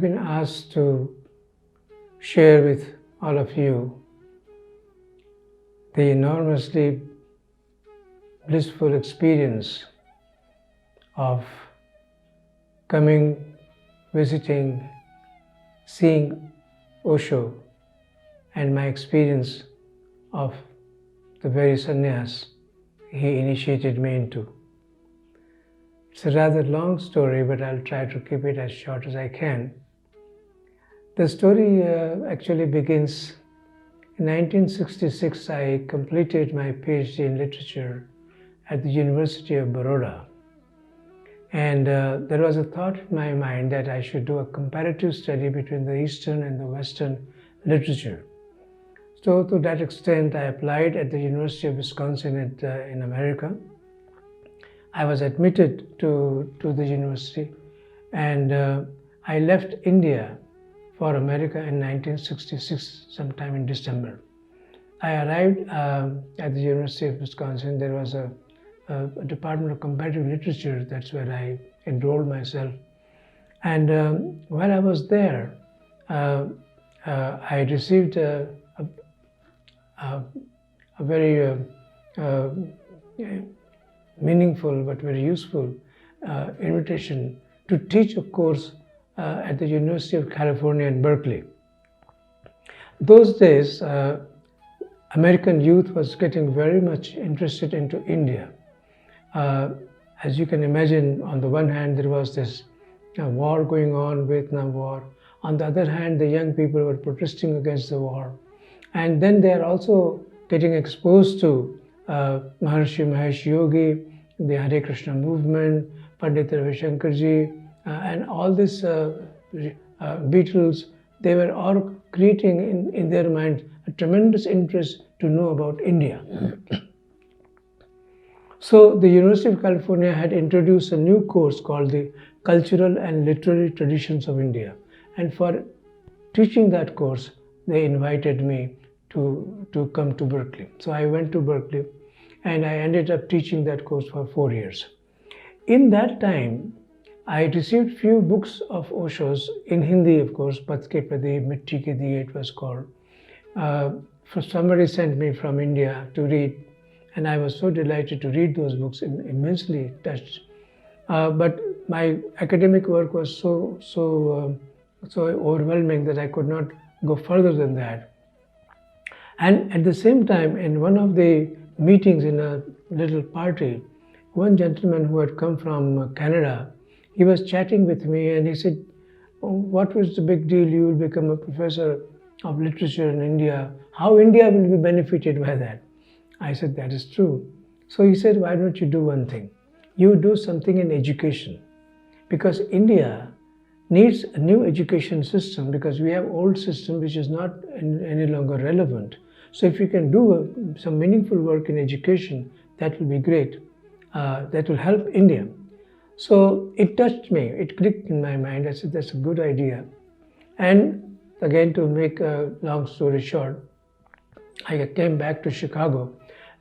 been asked to share with all of you the enormously blissful experience of coming, visiting, seeing Osho, and my experience of the very sannyas he initiated me into. It's a rather long story, but I'll try to keep it as short as I can. The story actually begins in 1966. I completed my PhD in literature at the University of Baroda. And there was a thought in my mind that I should do a comparative study between the Eastern and the Western literature. So to that extent, I applied at the University of Wisconsin in America. I was admitted to the university, and I left India for America in 1966, sometime in December. I arrived at the University of Wisconsin. There was a Department of Comparative Literature. That's where I enrolled myself. And while I was there, I received a very meaningful but very useful invitation to teach a course at the University of California in Berkeley. Those days, American youth was getting very much interested into India. As you can imagine, on the one hand, there was this war going on, Vietnam War. On the other hand, the young people were protesting against the war. And then they are also getting exposed to Maharishi Mahesh Yogi, the Hare Krishna movement, Pandit Ravi Shankarji, and all these Beatles. They were all creating in their mind a tremendous interest to know about India. So the University of California had introduced a new course called the Cultural and Literary Traditions of India. And for teaching that course, they invited me to come to Berkeley. So I went to Berkeley, and I ended up teaching that course for 4 years. In that time, I received few books of Osho's in Hindi, of course. Path Ke Pradeep, Mitti Ke Diye it was called. Somebody sent me from India to read, and I was so delighted to read those books, immensely touched. But my academic work was so overwhelming that I could not go further than that. And at the same time, in one of the meetings in a little party, one gentleman who had come from Canada, he was chatting with me, and he said, "What was the big deal? You will become a professor of literature in India. How India will be benefited by that?" I said, "That is true." So he said, "Why don't you do one thing? You do something in education, because India needs a new education system, because we have old system which is not any longer relevant. So if you can do some meaningful work in education, that will be great. That will help India." So it touched me. It clicked in my mind. I said, "That's a good idea." And again, to make a long story short, I came back to Chicago,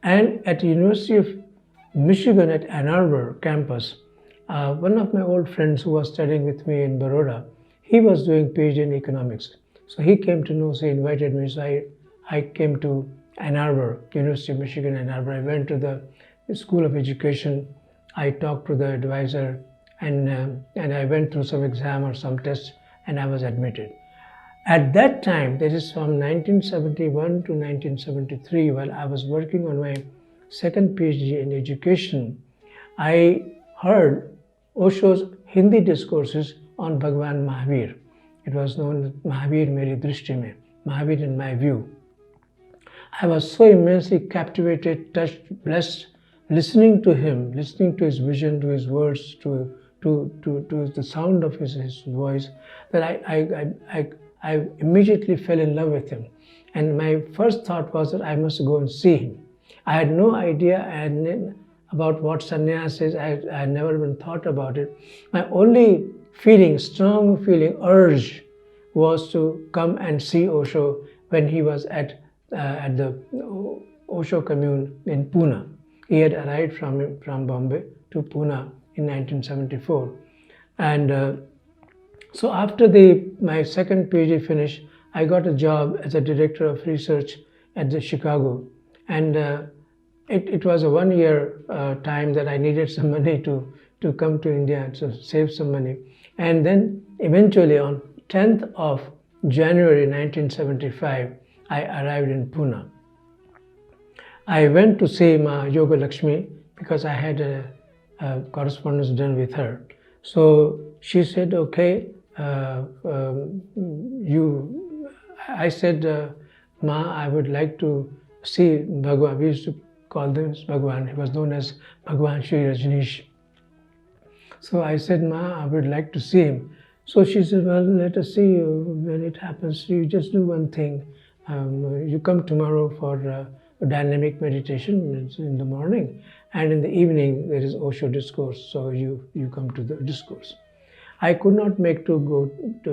and at the University of Michigan at Ann Arbor campus, one of my old friends who was studying with me in Baroda, he was doing PhD in economics. So he came to know, so he invited me. So I came to Ann Arbor, University of Michigan, Ann Arbor. I went to the School of Education. I talked to the advisor, and I went through some exam or some tests, and I was admitted. At that time, that is from 1971 to 1973, while I was working on my second PhD in education, I heard Osho's Hindi discourses on Bhagwan Mahavir. It was known as Mahavir Meri Drishti Mein, Mahavir in my view. I was so immensely captivated, touched, blessed, listening to him, listening to his vision, to his words, to the sound of his voice, that I immediately fell in love with him. And my first thought was that I must go and see him. I had no idea about what sannyas is. I had never even thought about it. My only feeling, strong feeling, urge was to come and see Osho when he was at the Osho commune in Pune. He had arrived from Bombay to Pune in 1974. And So after my second PhD finished, I got a job as a director of research at the Chicago, and it was a 1 year time that I needed some money to come to India to save some money, and then eventually on 10th of January 1975, I arrived in Pune. I went to see Ma Yoga Lakshmi because I had a correspondence done with her. So she said, okay, I said, Ma, I would like to see Bhagwan. We used to call him Bhagwan. He was known as Bhagwan Shri Rajneesh. So I said, Ma, I would like to see him. So she said, well, let us see when it happens. You just do one thing. You come tomorrow for dynamic meditation in the morning, and in the evening there is Osho discourse. So you come to the discourse. I could not make to go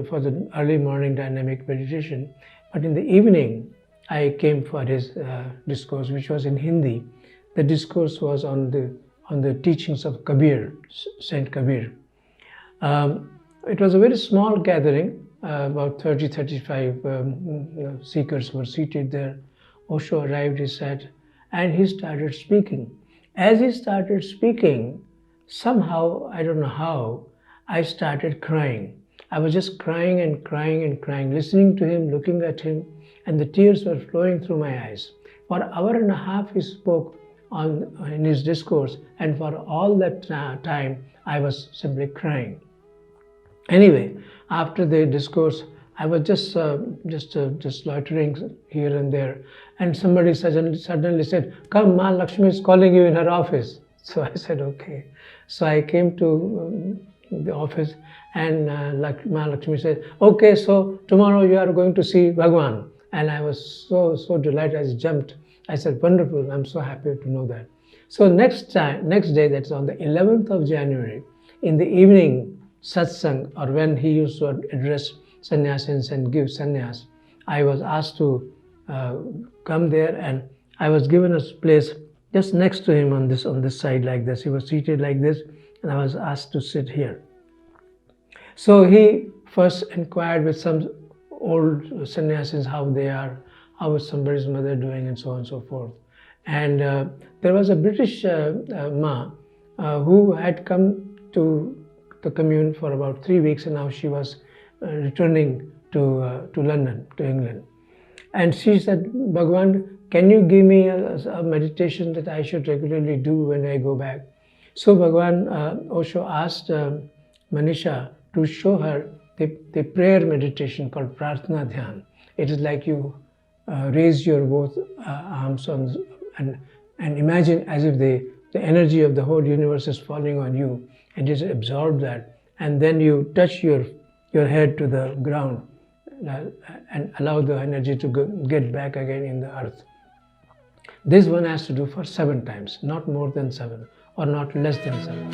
for the early morning dynamic meditation, but in the evening I came for his discourse, which was in Hindi. The discourse was on the teachings of Kabir, Saint Kabir. It was a very small gathering, about 30-35 seekers were seated there. Osho arrived, he sat, and he started speaking. As he started speaking, somehow, I don't know how, I started crying. I was just crying and crying and crying, listening to him, looking at him, and the tears were flowing through my eyes. For an hour and a half he spoke in his discourse, and for all that time I was simply crying. Anyway, after the discourse, I was just loitering here and there, and somebody suddenly said, "Come, Ma Lakshmi is calling you in her office." So I said, "Okay." So I came to the office, and Ma Lakshmi said, "Okay, so tomorrow you are going to see Bhagwan." And I was so delighted, I just jumped. I said, "Wonderful! I'm so happy to know that." So next day, that's on the 11th of January, in the evening satsang, or when he used to address sannyasins and give sannyas, I was asked to come there, and I was given a place just next to him on this side like this. He was seated like this, and I was asked to sit here. So he first inquired with some old sannyasins how they are, how is somebody's mother doing, and so on and so forth. And there was a British Ma who had come to the commune for about 3 weeks, and now she was returning to London, to England. And she said, "Bhagwan, can you give me a meditation that I should regularly do when I go back?" So Bhagwan Osho asked Manisha to show her the prayer meditation called Prarthana Dhyan. It is like you raise your both arms and imagine as if the energy of the whole universe is falling on you, and just absorb that, and then you touch your head to the ground and allow the energy to get back again in the earth. This one has to do for 7 times, not more than 7, or not less than 7.